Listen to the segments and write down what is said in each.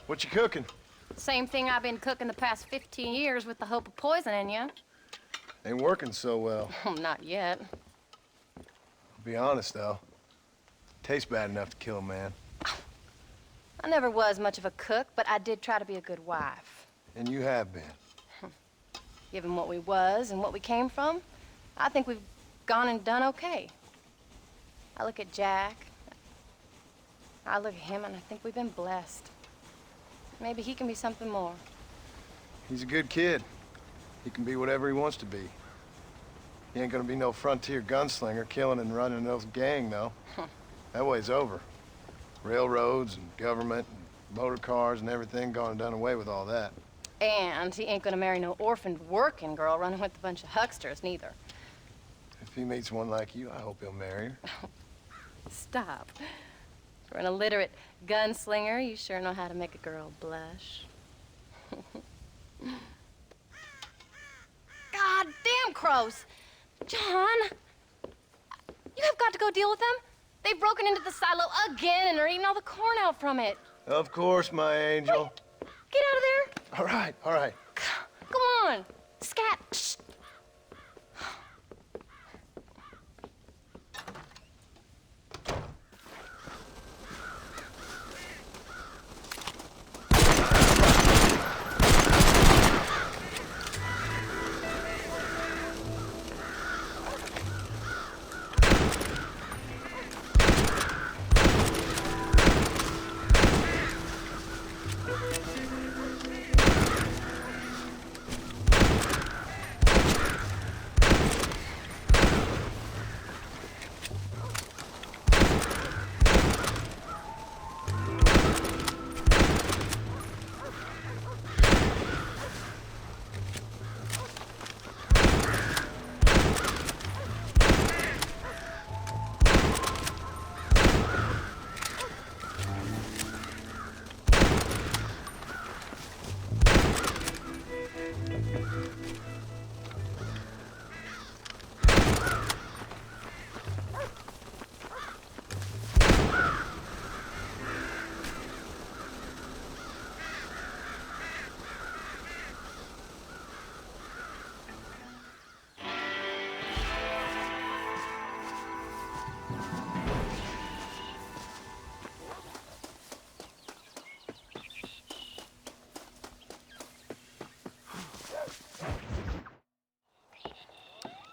What you cooking? Same thing I've been cooking the past 15 years with the hope of poisoning you. Ain't working so well. Not yet. I'll be honest, though. Tastes bad enough to kill a man. I never was much of a cook, but I did try to be a good wife. And you have been. Given what we was and what we came from, I think we've gone and done okay. I look at Jack. I look at him, and I think we've been blessed. Maybe he can be something more. He's a good kid. He can be whatever he wants to be. He ain't gonna be no frontier gunslinger killing and running no gang, though. That way's over. Railroads and government and motor cars and everything gone and done away with all that. And he ain't gonna marry no orphaned working girl running with a bunch of hucksters, neither. If he meets one like you, I hope he'll marry her. Stop. For an illiterate gunslinger, you sure know how to make a girl blush. God damn crows! John! You have got to go deal with them. They've broken into the silo again and are eating all the corn out from it. Of course, my angel. Wait. Get out of there. All right, all right. Come on. Scat. Shh.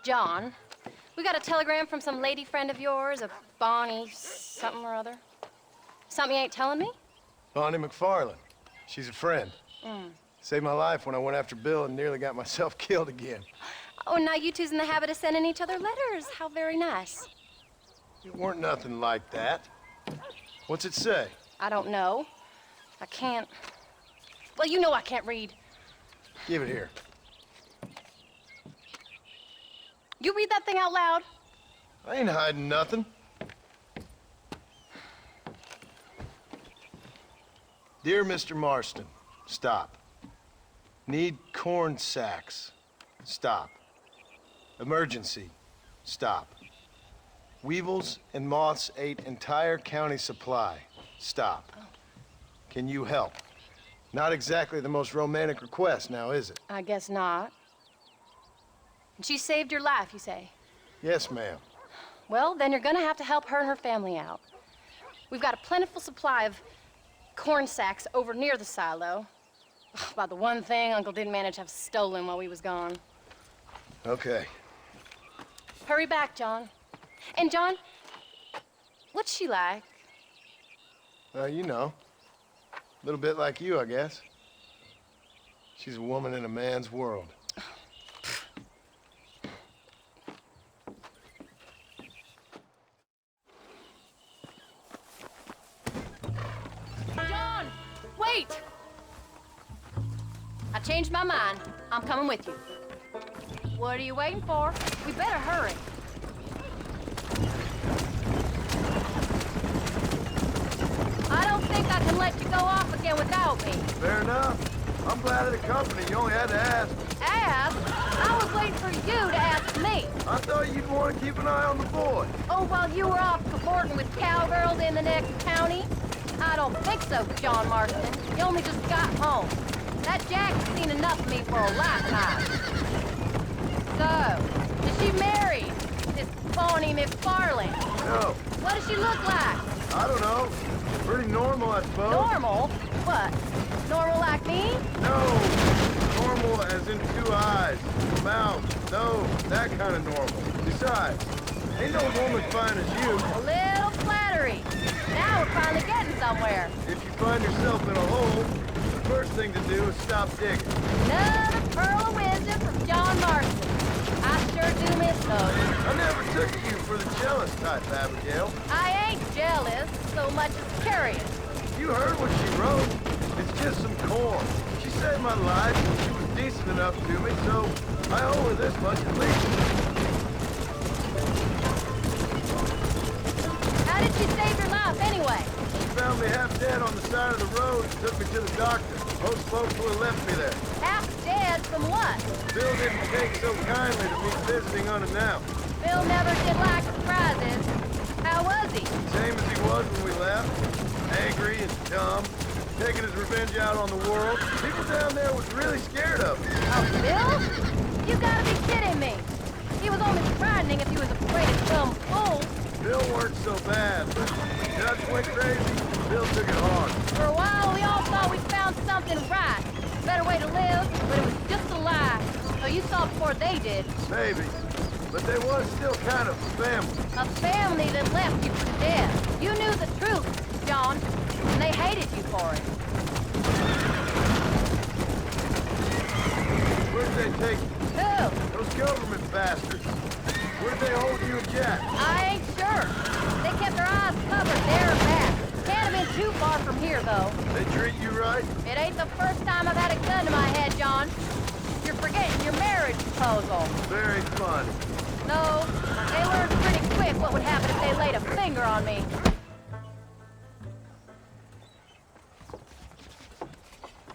John, we got a telegram from some lady friend of yours, a Bonnie something or other. Something you ain't telling me? Bonnie McFarland. She's a friend. Saved my life when I went after Bill and nearly got myself killed again. Oh, and now you two's in the habit of sending each other letters. How very nice. It weren't nothing like that. What's it say? I don't know. I can't... Well, you know I can't read. Give it here. You read that thing out loud? I ain't hiding nothing. Dear Mr. Marston, stop. Need corn sacks. Stop. Emergency. Stop. Weevils and moths ate entire county supply. Stop. Can you help? Not exactly the most romantic request now, is it? I guess not. And she saved your life, you say? Yes, ma'am. Well, then you're gonna have to help her and her family out. We've got a plentiful supply of corn sacks over near the silo. About the one thing Uncle didn't manage to have stolen while we was gone. Okay. Hurry back, John. And John, what's she like? You know. A little bit like you, I guess. She's a woman in a man's world. John, wait! I changed my mind. I'm coming with you. What are you waiting for? We better hurry. I don't think I can let you go off again without me. Fair enough. I'm glad of the company. You only had to ask. Ask? I was waiting for you to ask me. I thought you'd want to keep an eye on the boy. Oh, while you were off cavorting with cowgirls in the next county? I don't don't think so, John Marston. You only just got home. That Jack's seen enough of me for a lifetime. So, is she married? This phony McFarlane? No, What does she look like? I don't know. Pretty normal, I suppose. Normal? What? Normal like me? No, normal as in 2 eyes, mouth, nose, that kind of normal. Besides, ain't no woman fine as you. A little flattery. Now we're finally getting somewhere. If you find yourself in a hole, the first thing to do is stop digging. Another pearl of wisdom from John Marston. I sure do miss those. I never took you for the jealous type, Abigail. I ain't jealous so much as curious. You heard what she wrote. It's just some corn. She saved my life, and she was decent enough to me, so I owe her this much at least. How did she save your life anyway? She found me half dead on the side of the road and took me to the doctor. Most folks would have left me there. Half dead from what? Bill didn't take so kindly to me visiting unannounced. Bill never did like surprises. How was he? Same as he was when we left. Angry and dumb. Taking his revenge out on the world. People down there was really scared of him. Oh, Bill? You gotta be kidding me. He was only frightening if he was afraid of some fool. Bill weren't so bad, but Dutch went crazy. Bill took it hard. For a while, we all thought we found something right. Better way to live, but it was just a lie. So you saw before they did. Maybe. But they was still kind of family. A family that left you for dead. You knew the truth, John, and they hated you for it. Where did they take you? Who? Those government bastards. Where did they hold you and Jack? I ain't sure. They kept their eyes covered there and back. Can't have been too far from here, though. They treat you right? It ain't the first time I've had a gun to my head, John. You're forgetting your marriage proposal. Very fun. No, they learned pretty quick what would happen if they laid a finger on me.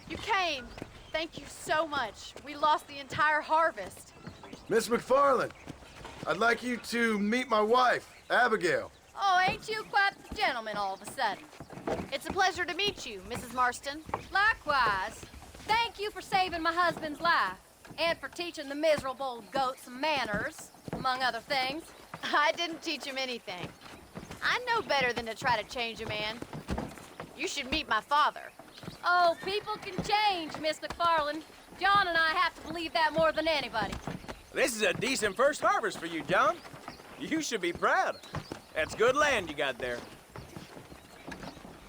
You came. Thank you so much. We lost the entire harvest. Miss McFarlane, I'd like you to meet my wife, Abigail. Oh, ain't you quite the gentleman all of a sudden? It's a pleasure to meet you, Mrs. Marston. Likewise. Thank you for saving my husband's life. And for teaching the miserable goat some manners, among other things. I didn't teach him anything. I know better than to try to change a man. You should meet my father. Oh, people can change, Miss McFarlane. John and I have to believe that more than anybody. This is a decent first harvest for you, John. You should be proud. That's good land you got there.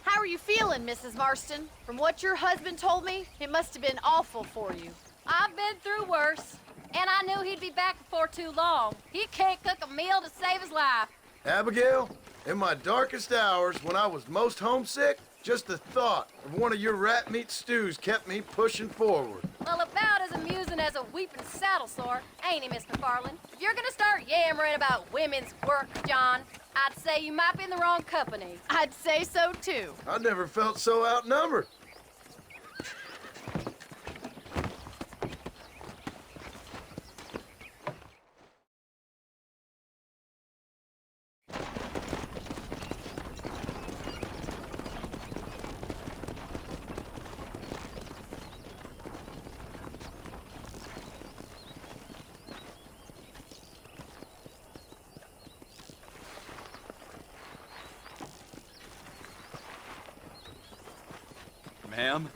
How are you feeling, Mrs. Marston? From what your husband told me, it must have been awful for you. I've been through worse, and I knew he'd be back before too long. He can't cook a meal to save his life. Abigail, in my darkest hours, when I was most homesick, just the thought of one of your rat meat stews kept me pushing forward. Well, about as amusing as a weeping saddle sore, ain't he, Miss McFarlane? If you're gonna start yammering about women's work, John, I'd say you might be in the wrong company. I'd say so, too. I never felt so outnumbered. Ma'am?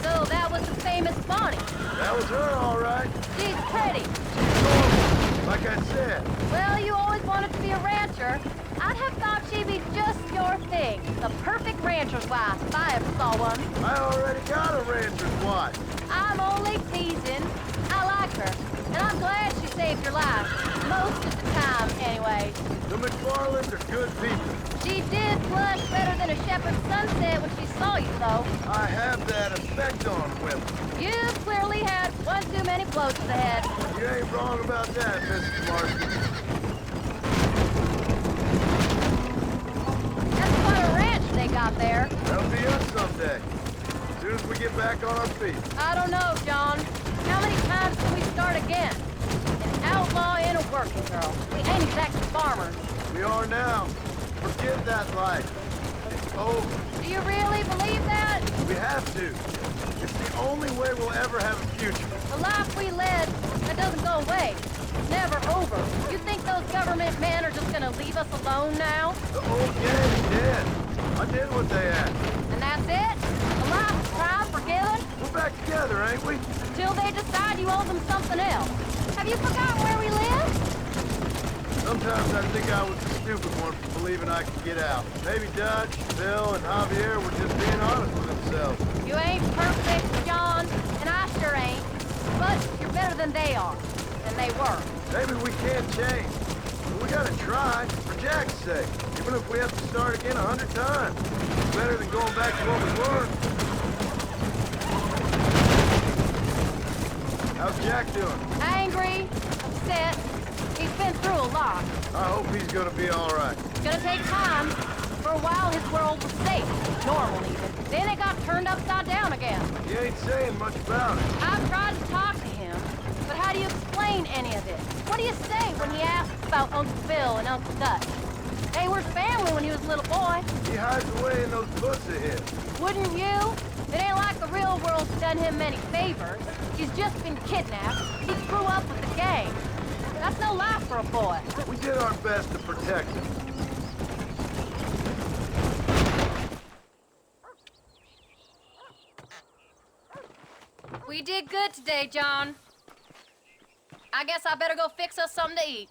So that was the famous Bonnie. That was her, all right. She's pretty. Like I said, Well, you always wanted to be a rancher. I'd have thought she'd be just your thing. The perfect rancher's wife, if I ever saw one. I already got a rancher's wife. I'm only teasing. I like her, and I'm glad she saved your life. most of the time, anyway. The McFarlands are good people. She did flush better than a shepherd's sunset when she saw you, though. I have that effect on women. You clearly had one too many blows to the head. You ain't wrong about that, Mrs. Marston. That's quite a ranch they got there. That'll be us someday. As soon as we get back on our feet. I don't know, John. How many times can we start again? An outlaw and a working girl. We ain't exactly farmers. We are now. Forget that life. It's over. Do you really believe that? We have to. It's the only way we'll ever have a future. The life we led, that doesn't go away. It's never over. You think those government men are just gonna leave us alone now? The old gang is dead. I did what they asked. And that's it? A life of crime forgiven? We're back together, ain't we? Until they decide you owe them something else. Have you forgotten where we live? Sometimes I think I was the stupid one for believing I could get out. Maybe Dutch, Bill, and Javier were just being honest with themselves. You ain't perfect, John, and I sure ain't. But you're better than they are. And they were. Maybe we can't change. But we gotta try, for Jack's sake. Even if we have to start again 100 times. It's better than going back to what we were. How's Jack doing? Angry, upset. He's been through a lot. I hope he's gonna be all right. It's gonna take time. For a while, his world was safe. Normal, even. Then it got turned upside down again. He ain't saying much about it. I've tried to talk to him, but how do you explain any of this? What do you say when he asks about Uncle Phil and Uncle Dutch? They were family when he was a little boy. He hides away in those books of his. Wouldn't you? It ain't like the real world's done him many favors. He's just been kidnapped. He grew up with the gang. That's no life for a boy. We did our best to protect him. We did good today, John. I guess I better go fix us something to eat.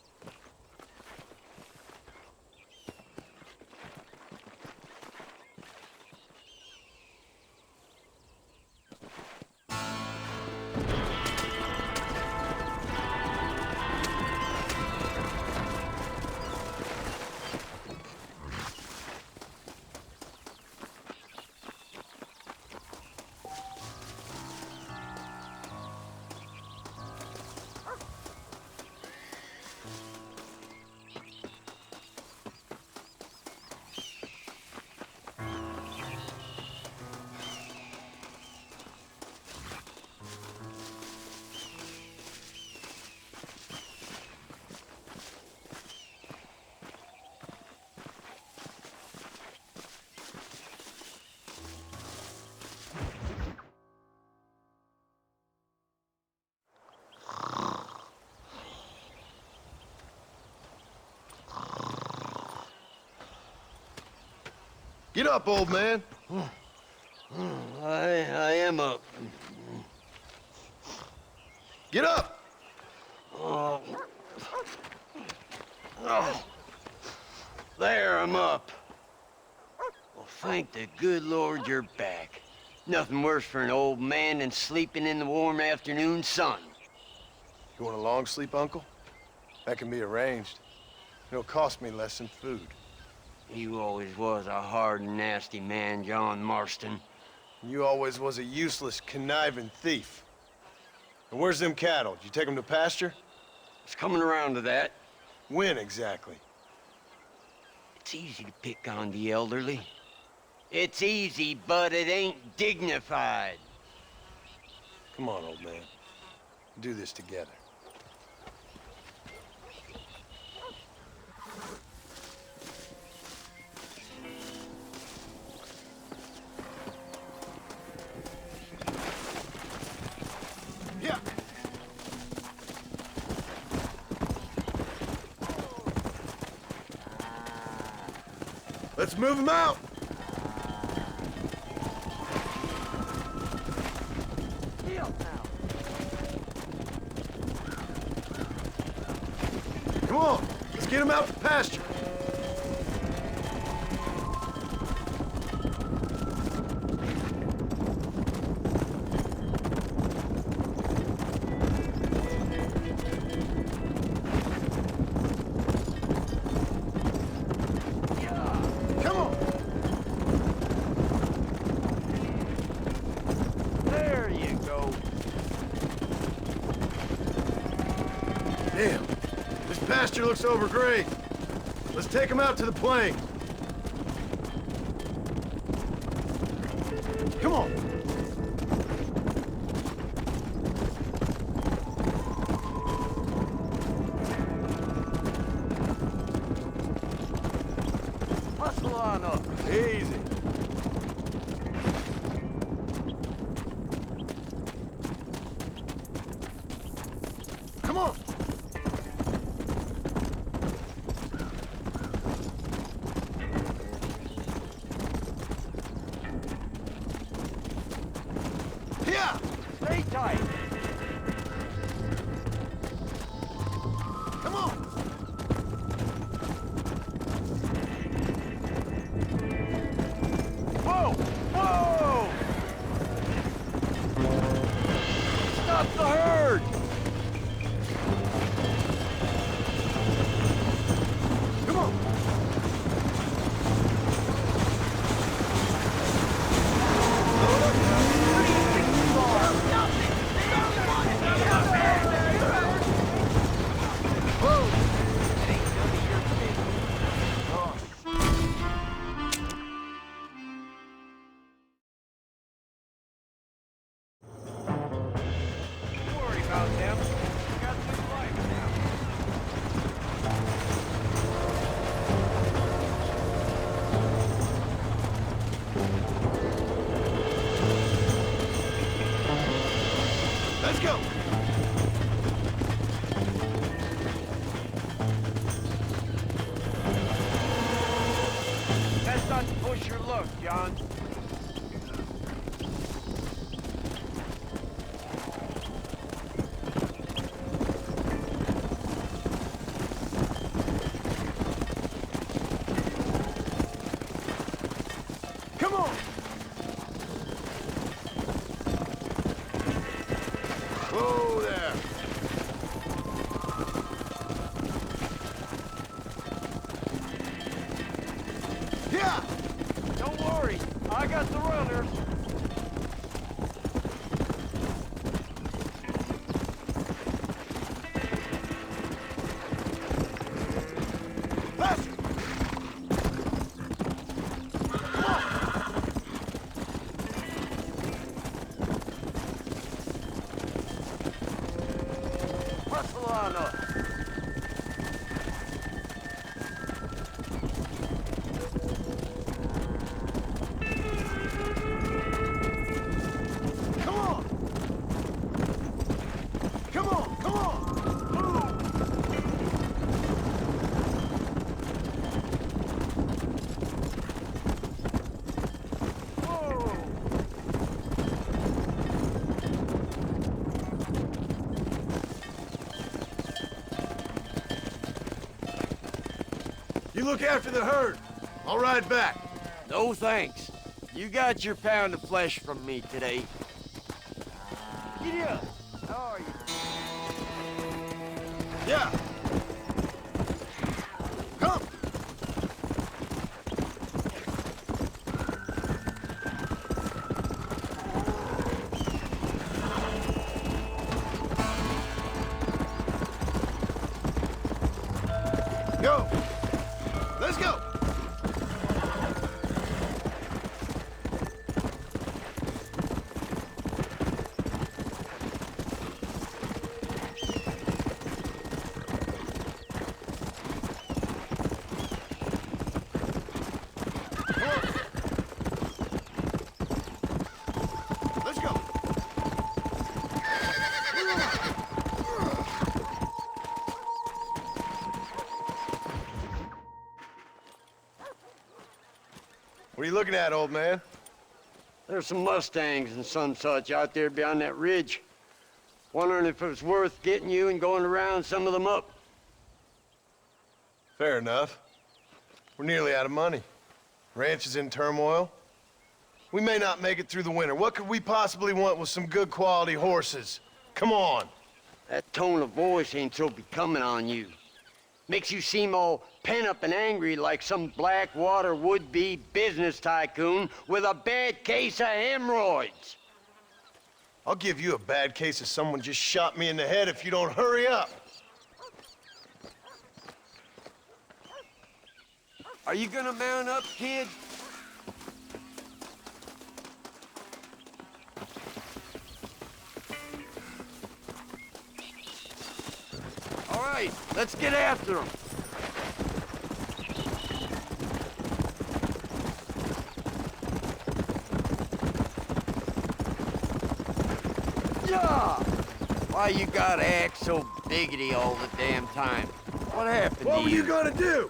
Get up, old man. I am up. Get up! Oh. There, I'm up. Well, thank the good Lord you're back. Nothing worse for an old man than sleeping in the warm afternoon sun. You want a long sleep, Uncle? That can be arranged. It'll cost me less than food. You always was a hard and nasty man, John Marston. You always was a useless, conniving thief. And where's them cattle? Did you take them to pasture? It's coming around to that. When exactly? It's easy to pick on the elderly. It's easy, but it ain't dignified. Come on, old man. Do this together. Yeah. Let's move them out. Come on, let's get them out to pasture. Damn. This pasture looks over great. Let's take him out to the plain. Come on. Hustle on up. Easy. Come on. Yeah. Stay tight. Come on. Whoa! Whoa! Stop the herd! Come on. Don't worry about them. We got new life now. Let's go. Best not to push your luck, John. Come on. Whoa there. Yeah. Don't worry, I got the runners. Faster. Hustle on up. Come on. Come on. Come on. Whoa! You look after the herd. I'll ride back. No thanks. You got your pound of flesh from me today. Giddy up. How are you? Yeah. Come. Go. Let's go. Come on. Let's go. What are you looking at, old man? There's some Mustangs and some such out there beyond that ridge. Wondering if it was worth getting you and going around some of them up. Fair enough. We're nearly out of money. Ranch is in turmoil. We may not make it through the winter. What could we possibly want with some good quality horses? Come on. That tone of voice ain't so becoming on you. Makes you seem all pent up and angry like some Blackwater would-be business tycoon with a bad case of hemorrhoids. I'll give you a bad case of someone just shot me in the head if you don't hurry up. Are you gonna mount up, kid? All right, let's get after him. Yeah! Why you gotta act so biggity all the damn time? What happened What to were you gonna do?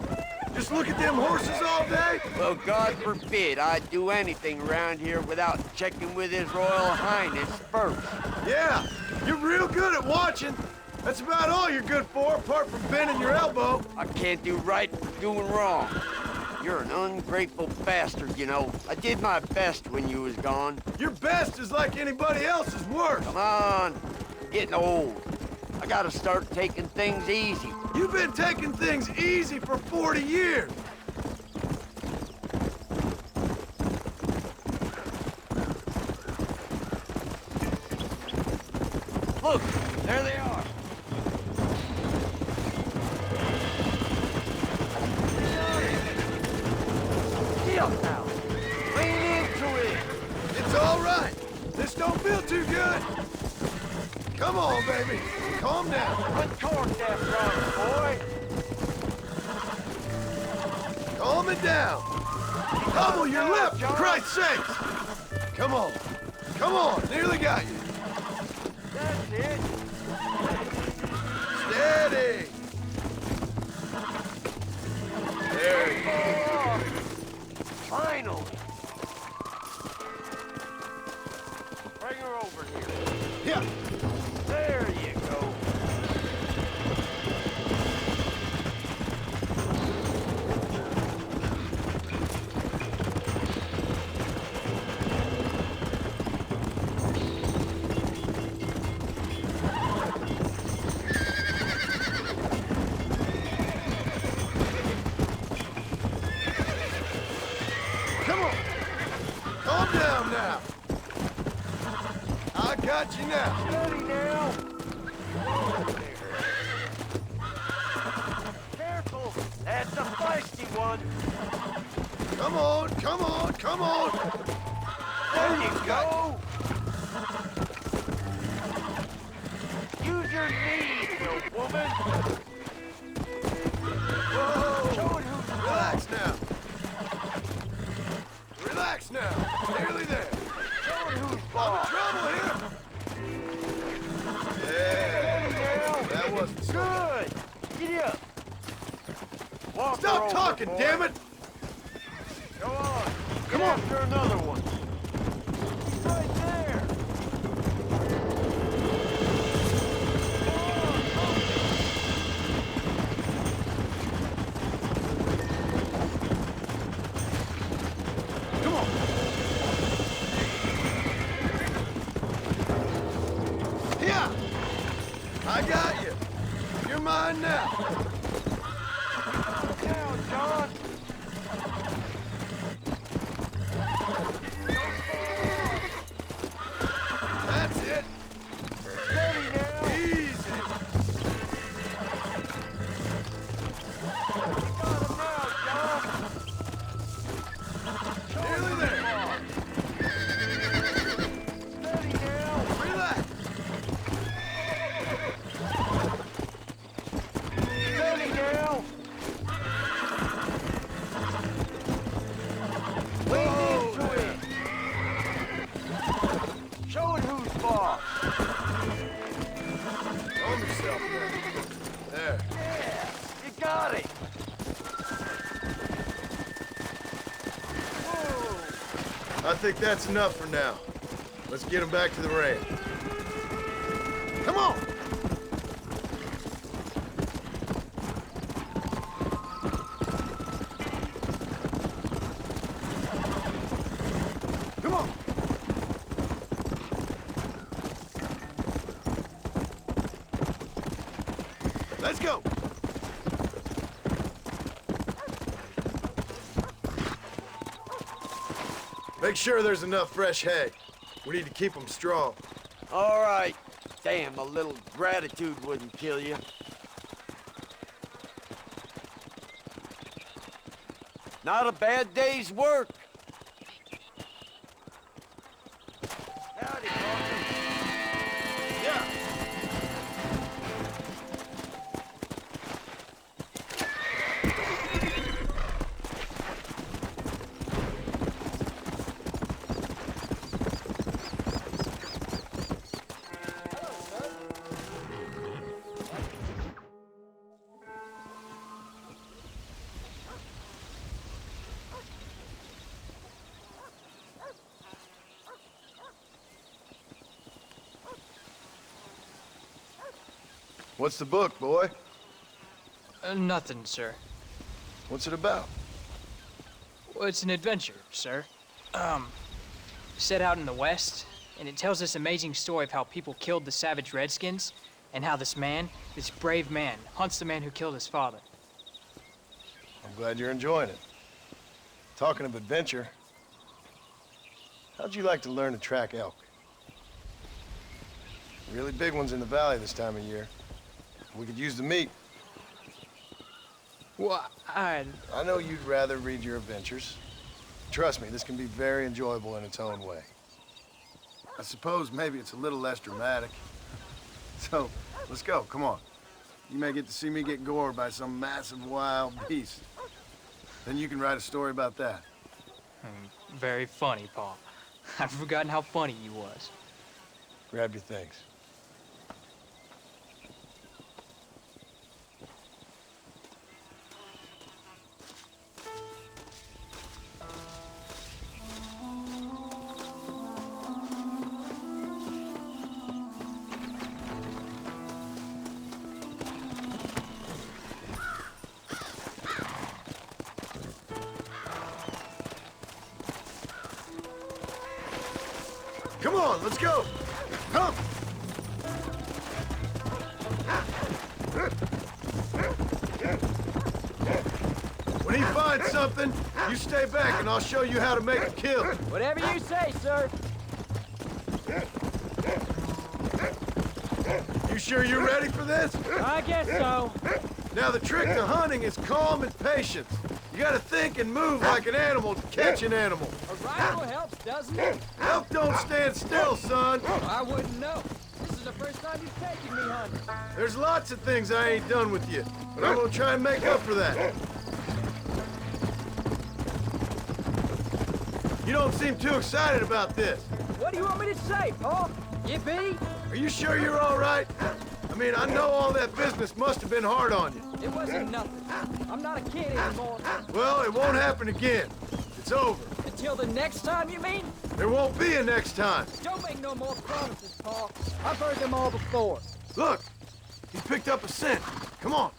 Just look at them horses all day? Well, God forbid I'd do anything around here without checking with His Royal Highness first. Yeah, you're real good at watching. That's about all you're good for, apart from bending your elbow. I can't do right from doing wrong. You're an ungrateful bastard, you know. I did my best when you was gone. Your best is like anybody else's worst. Come on, I'm getting old. I gotta start taking things easy. You've been taking things easy for 40 years. Look, there they are. Get up now. Lean into it. It's all right. This don't feel too good. Come on, baby. Calm down. Put torque that front, boy. Calm it down. Hobble your lip, for Christ's sakes. Come on. Come on. Nearly got you. That's it. Steady. There you go. Finally. Bring her over here. Yeah. There you go. Come on. Calm down now. I got you now. Steady now. Careful. That's a feisty one. Come on, come on, come on. There you go. Use your knees, you woman. Whoa. Relax now. Relax now. Nearly there. Show it who's I'm boss. in trouble here. Yeah. That wasn't so bad. Good. Get up. Walk her Stop over, talking, boy. damn it. Go on. Come Get on. after another one. Right there. Come on. Yeah. I got you. You're mine now. Now, John. That's it. Steady now. Easy. Got him now, John. Nearly there. Steady now. Relax. Steady now. Lean into it. Show it who's boss. Calm yourself now. There. Yeah, you got it. Whoa. I think that's enough for now. Let's get him back to the ranch. Come on! Come on! Let's go! Make sure there's enough fresh hay. We need to keep them strong. All right. Damn, a little gratitude wouldn't kill you. Not a bad day's work. Howdy, Carson. Yeah. What's the book, boy? Nothing, sir. What's it about? Well, it's an adventure, sir. Set out in the West, and it tells this amazing story of how people killed the savage Redskins, and how this man, this brave man, hunts the man who killed his father. I'm glad you're enjoying it. Talking of adventure, how'd you like to learn to track elk? Really big ones in the valley this time of year. We could use the meat. Well, I know you'd rather read your adventures. Trust me, this can be very enjoyable in its own way. I suppose maybe it's a little less dramatic. So, let's go, come on. You may get to see me get gored by some massive wild beast. Then you can write a story about that. Very funny, Paul. I've forgotten how funny you was. Grab your things. Come on, let's go! Come! When he finds something, you stay back and I'll show you how to make a kill. Whatever you say, sir. You sure you're ready for this? I guess so. Now the trick to hunting is calm and patience. You gotta think and move like an animal to catch an animal. A rifle helps, doesn't it? Elk don't stand still, son. I wouldn't know. This is the first time you've taken me hunting. There's lots of things I ain't done with you, but I'm gonna try and make up for that. You don't seem too excited about this. What do you want me to say, Paul? Yippee? Are you sure you're all right? I mean, I know all that business must have been hard on you. It wasn't nothing. I'm not a kid anymore. Well, it won't happen again. It's over. Until the next time, you mean? There won't be a next time. Don't make no more promises, Paul. I've heard them all before. Look, he picked up a scent. Come on.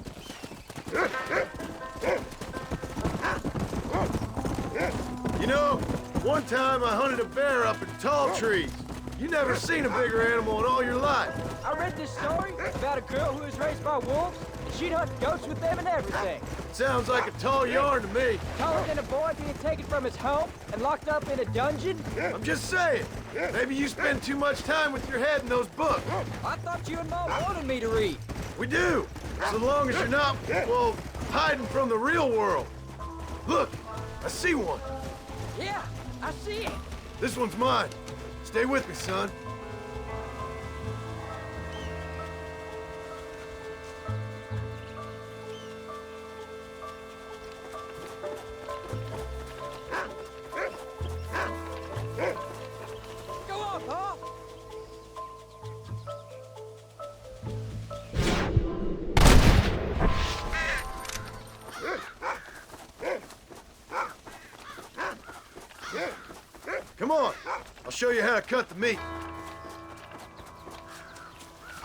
You know, one time I hunted a bear up in tall trees. You never seen a bigger animal in all your life. I read this story about a girl who was raised by wolves, and she'd hunt goats with them and everything. Sounds like a tall yarn to me. Taller than a boy being taken from his home and locked up in a dungeon? I'm just saying, maybe you spend too much time with your head in those books. I thought you and Mom wanted me to read. We do, so long as you're not, well, hiding from the real world. Look, I see one. Yeah, I see it. This one's mine. Stay with me, son. Go on, Paul. Come on, I'll show you how to cut the meat.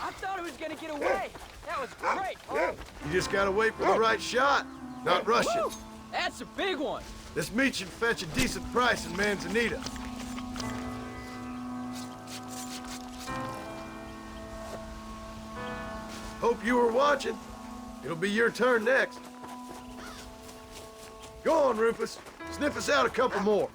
I thought it was gonna get away. That was great, Paul. You just gotta wait for the right shot, not rush it. Woo! That's a big one. This meat should fetch a decent price in Manzanita. Hope you were watching. It'll be your turn next. Go on, Rufus. Sniff us out a couple more.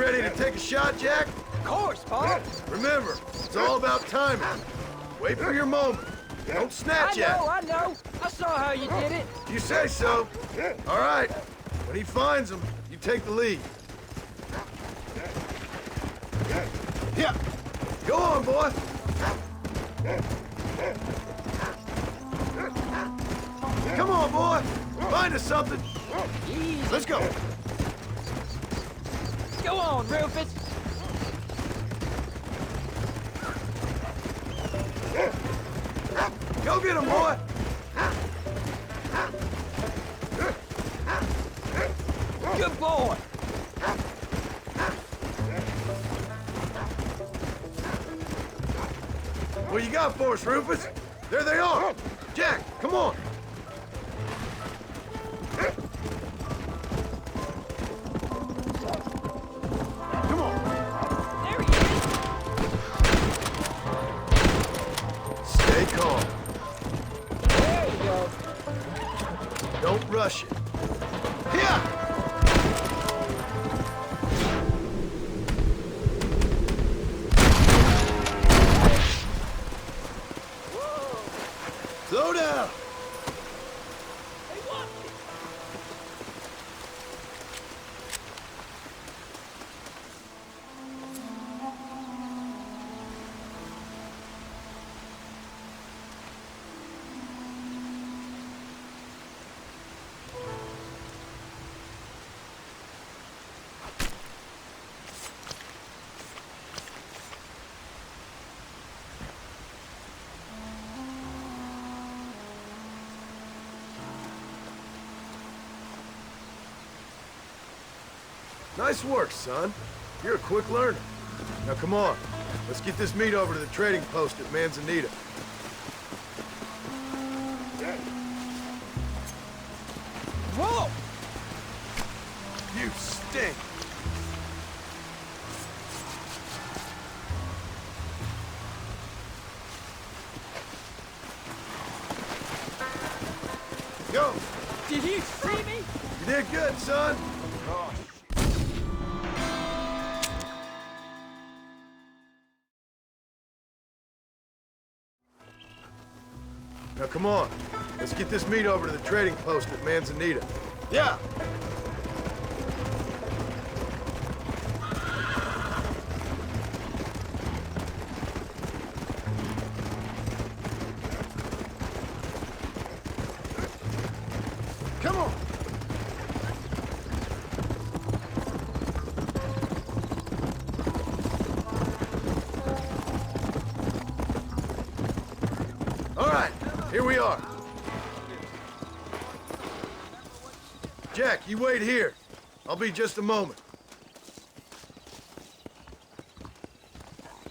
ready to take a shot, Jack? Of course, Pa. Remember, it's all about timing. Wait for your moment. Don't snatch at it. I know. I saw how you did it. You say so. All right. When he finds him, you take the lead. Yeah. Go on, boy. Come on, boy. Find us something. Easy. Let's go. Go on, Rufus. Go get him, boy. Good boy. What you got for us, Rufus? There they are. Jack, come on. Come on. There he is. Stay calm. There you go. Don't rush it. Here! Slow down. Nice work, son. You're a quick learner. Now come on. Let's get this meat over to the trading post at Manzanita. Whoa! You stink. Go. Did you see me? You did good, son. Now come on. Let's get this meat over to the trading post at Manzanita. Yeah. Come on. All right, here we are. Jack, you wait here. I'll be just a moment.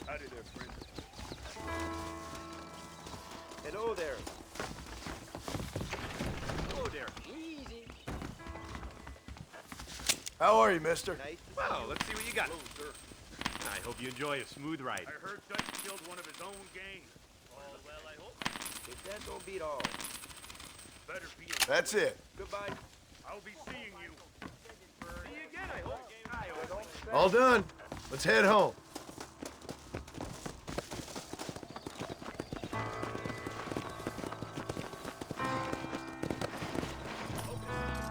Howdy there, friend. Hello there. Hello there. Easy. How are you, mister? Nice. Well, let's see what you got. Hello, sir. I hope you enjoy a smooth ride. I heard Dutch killed one of his own gang. Oh, well, I hope. If that don't beat all. Better be. That's it. Goodbye. I'll be seeing you. See you again, I hope. All done. Let's head home.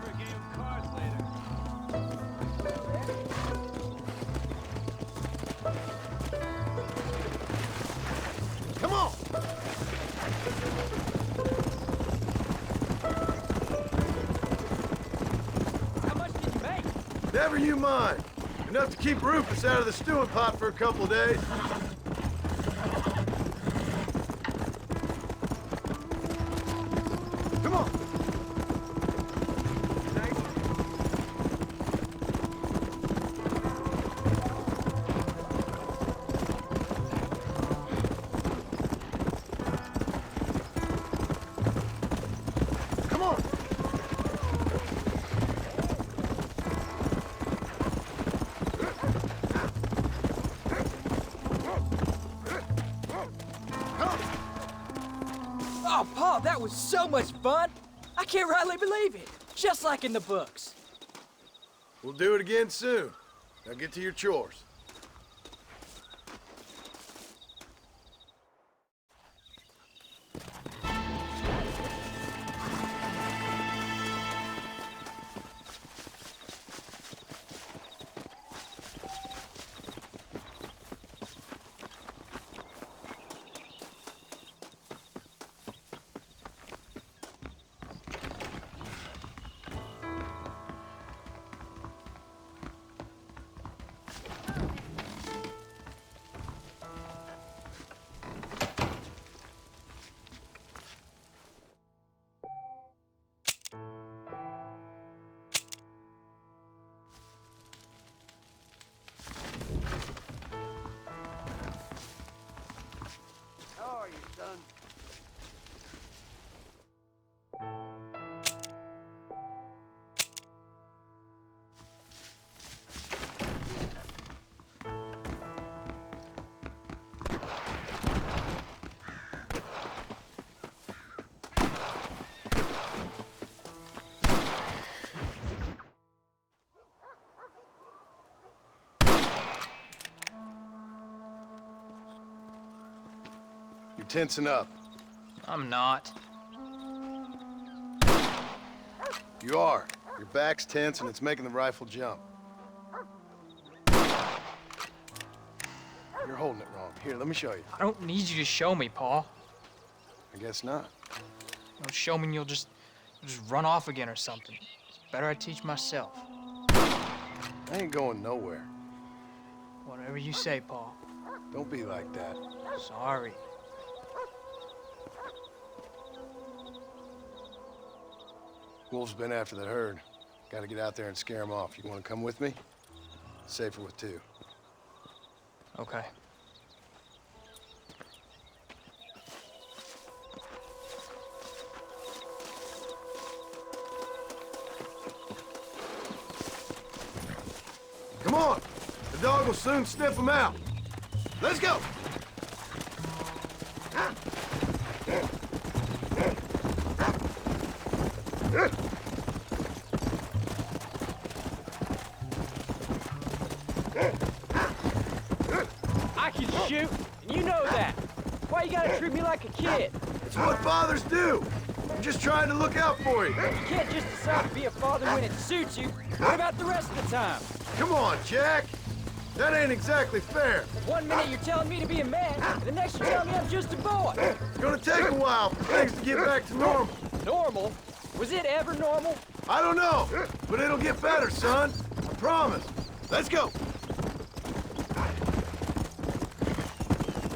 For a game of cards later. Come on. How much did you make? Never you mind. Enough to keep Rufus out of the stewing pot for a couple of days. Come on. Come on. Oh, Pa, that was so much fun. I can't rightly believe it. Just like in the books. We'll do it again soon. Now get to your chores. How are you, son? You're tensing up. I'm not. You are. Your back's tense and it's making the rifle jump. You're holding it wrong. Here, let me show you. I don't need you to show me, Paul. I guess not. Don't show me and you'll just run off again or something. It's better I teach myself. I ain't going nowhere. Whatever you say, Paul. Don't be like that. Sorry. Wolf's been after the herd. Gotta get out there and scare him off. You wanna come with me? Safer with two. Okay. Come on! The dog will soon sniff him out. Let's go! I can shoot, and you know that. Why you gotta treat me like a kid? It's what fathers do. I'm just trying to look out for you. You can't just decide to be a father when it suits you. What about the rest of the time? Come on, Jack. That ain't exactly fair. 1 minute you're telling me to be a man, and the next you're telling me I'm just a boy. It's gonna take a while for things to get back to normal. Normal? Was it ever normal? I don't know, but it'll get better, son. I promise. Let's go.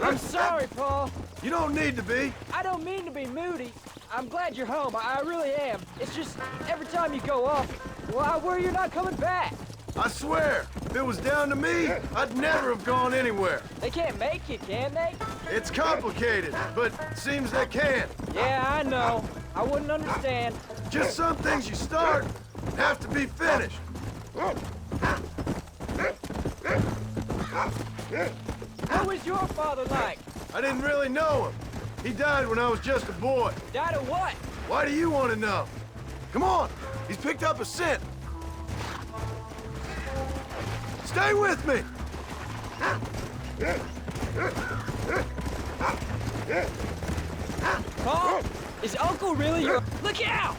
I'm sorry, Paul. You don't need to be. I don't mean to be moody. I'm glad you're home. I really am. It's just, every time you go off, well, I worry you're not coming back. I swear, if it was down to me, I'd never have gone anywhere. They can't make you, can they? It's complicated, but seems they can. Yeah, I know. I wouldn't understand. Just some things you start have to be finished. What was your father like? I didn't really know him. He died when I was just a boy. Died of what? Why do you want to know? Come on, he's picked up a scent. Stay with me! Paul, is Uncle really your... Look out!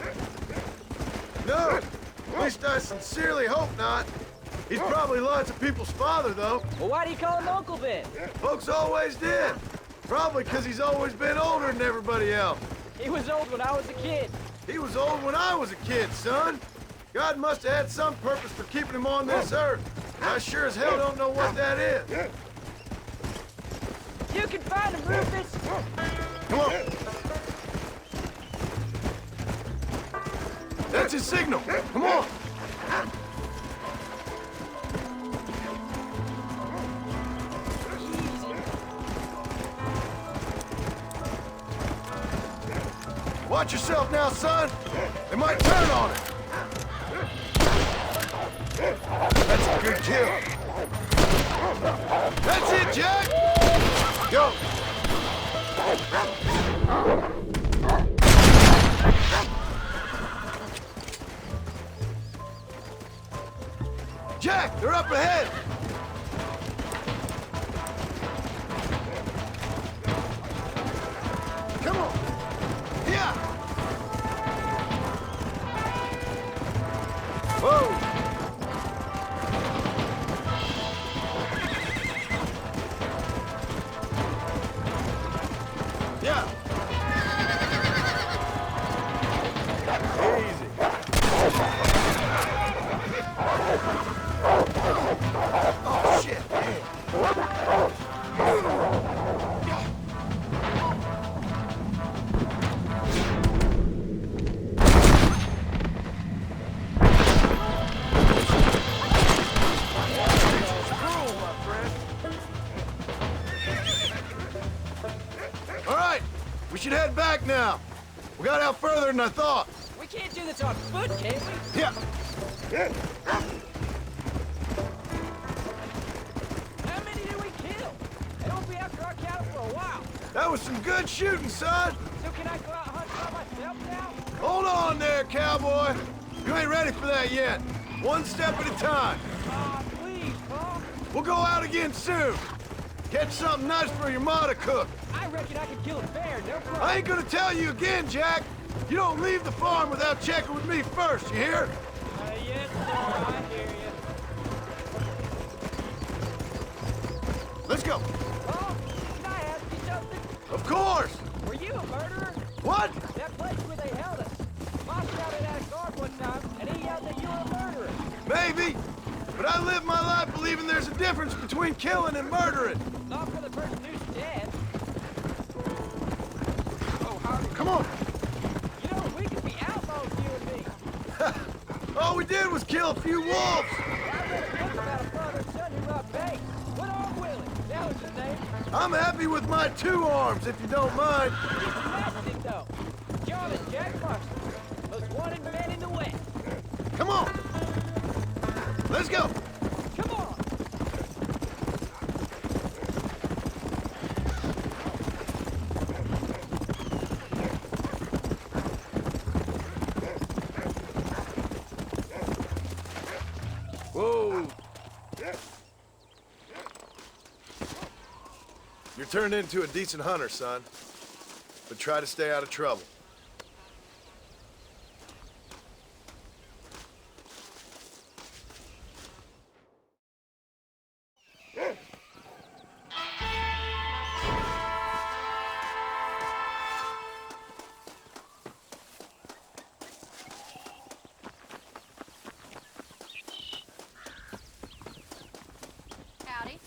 No, at least I sincerely hope not. He's probably lots of people's father, though. Well, why do you call him Uncle then? Folks always did. Probably because he's always been older than everybody else. He was old when I was a kid. He was old when I was a kid, son. God must have had some purpose for keeping him on this earth. I sure as hell don't know what that is. You can find him, Rufus. Come on. That's his signal. Come on. Watch yourself now, son. They might turn on it. That's a good kill. That's it, Jack. Go. Jack, they're up ahead! Come on! Yeah! Whoa! Yeah! Easy. Oh, shit. All right, we should head back now. We got out further than I thought. We can't do this on foot, can we? Yeah. How many did we kill? I don't be after our cattle for a while. That was some good shooting, son. So can I go out hunting by myself now? Hold on there, cowboy. You ain't ready for that yet. One step at a time. Aw, please, Paul. We'll go out again soon. Catch something nice for your ma to cook. I reckon I can kill a bear, no problem. I ain't gonna tell you again, Jack. You don't leave the farm without checking with me first, you hear? Yes, sir, I hear you. Let's go. Paul, can I ask you something? Of course. Were you a murderer? What? That place where they held us. Boss shouted at a guard one time, and he yelled that you were a murderer. Maybe. But I live my life believing there's a difference between killing and murdering. Not for the person who's dead. Oh, Harvey. Come on. You know, we could be outlaws, you and me. All we did was kill a few wolves. I read a book about a father and son who robbed banks. What on Willie? That was his name. I'm happy with my 2 arms, if you don't mind. He's domestic, though. John and Jack Marston. Most wanted men in the West. Come on. Let's go. Come on. Whoa. You're turned into a decent hunter, son. But try to stay out of trouble. Howdy.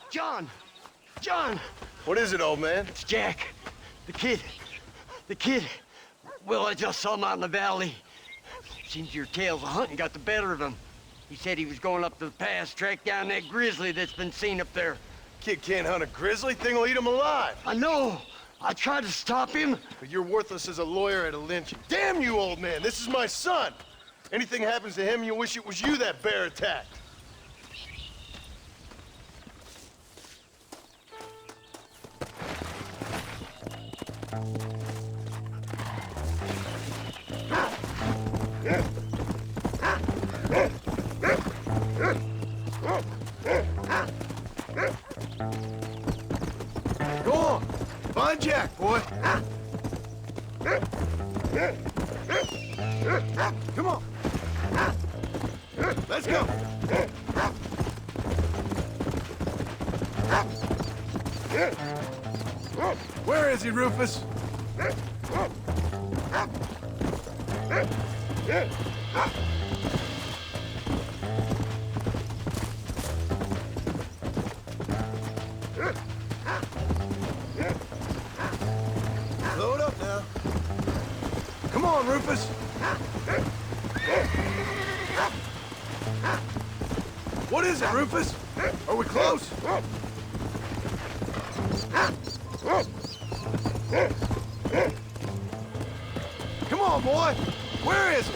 John! John! What is it, old man? It's Jack. The kid. The kid. Well, I just saw him out in the valley. Seems your tales of hunting got the better of him. He said he was going up to the pass, track down that grizzly that's been seen up there. Kid can't hunt a grizzly. Thing will eat him alive. I know. I tried to stop him. But you're worthless as a lawyer at a lynching. Damn you, old man. This is my son. Anything happens to him, you'll wish it was you that bear attacked. Go on. Find Jack, boy. Come on. Let's go. Where is he, Rufus? Load up now. Come on, Rufus. What is it, Rufus? Are we close? Come on, boy. Where is it?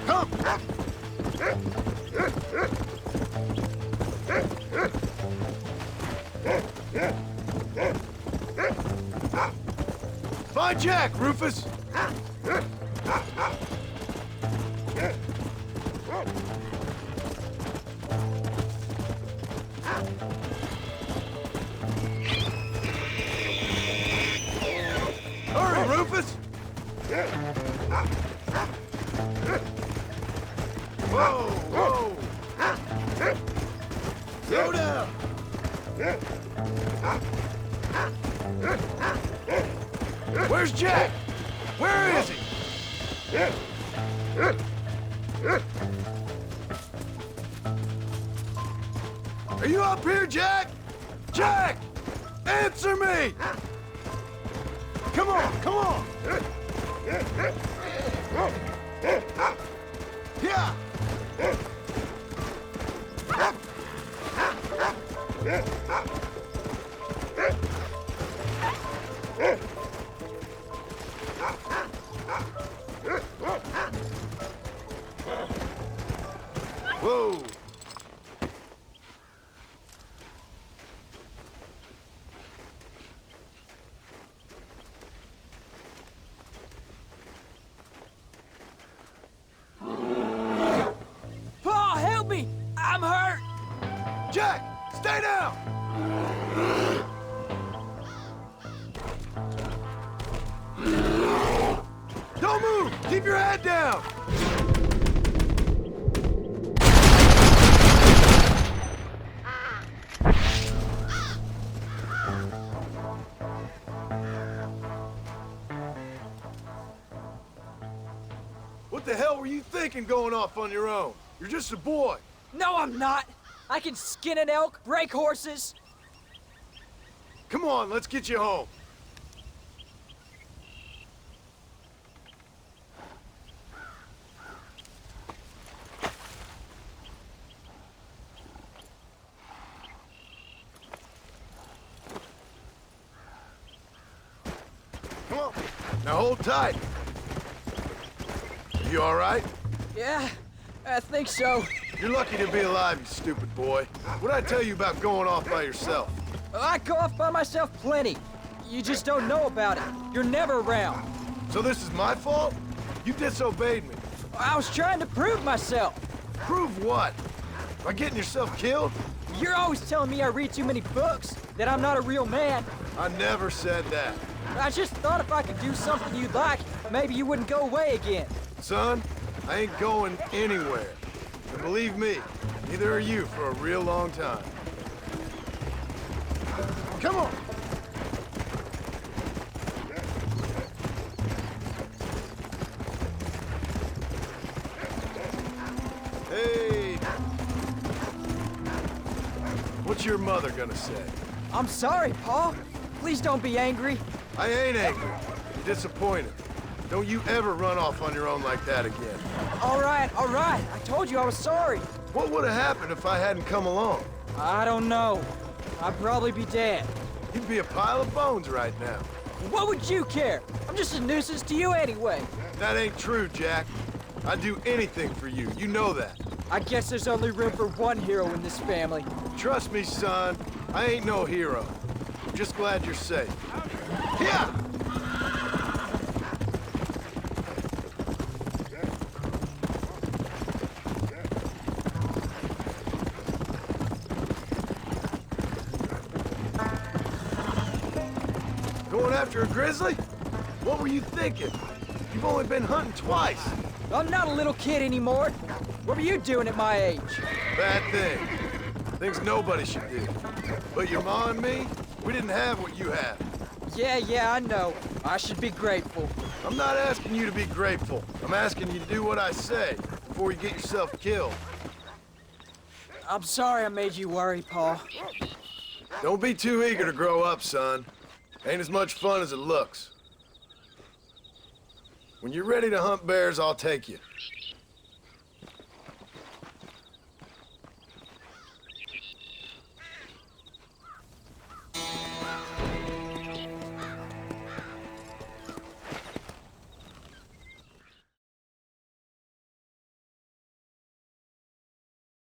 Come. Find Jack, Rufus. Hurry, Rufus! Whoa, whoa! Slow down! Where's Jack? Where is he? Are you up here, Jack? Jack! Answer me! Come on, come on! Yeah! Whoa! Paul, help me! I'm hurt! Jack, stay down! Don't move! Keep your head down! What the hell were you thinking going off on your own? You're just a boy. No, I'm not! I can skin an elk, break horses. Come on, let's get you home. Come on. Now hold tight. You all right? Yeah, I think so. You're lucky to be alive, you stupid boy. What'd I tell you about going off by yourself? I go off by myself plenty. You just don't know about it. You're never around. So this is my fault? You disobeyed me. I was trying to prove myself. Prove what? By getting yourself killed? You're always telling me I read too many books, that I'm not a real man. I never said that. I just thought if I could do something you'd like, maybe you wouldn't go away again. Son, I ain't going anywhere. And believe me, neither are you for a real long time. Come on! Hey! What's your mother gonna say? I'm sorry, Paul. Please don't be angry. I ain't angry. I'm disappointed. Don't you ever run off on your own like that again. All right, all right. I told you I was sorry. What would have happened if I hadn't come along? I don't know. I'd probably be dead. You'd be a pile of bones right now. What would you care? I'm just a nuisance to you anyway. That ain't true, Jack. I'd do anything for you. You know that. I guess there's only room for one hero in this family. Trust me, son. I ain't no hero. I'm just glad you're safe. Yeah! Going after a grizzly? What were you thinking? You've only been hunting twice. I'm not a little kid anymore. What were you doing at my age? Bad thing. Things nobody should do. But your ma and me, we didn't have what you have. Yeah, I know. I should be grateful. I'm not asking you to be grateful. I'm asking you to do what I say before you get yourself killed. I'm sorry I made you worry, Pa. Don't be too eager to grow up, son. Ain't as much fun as it looks. When you're ready to hunt bears, I'll take you.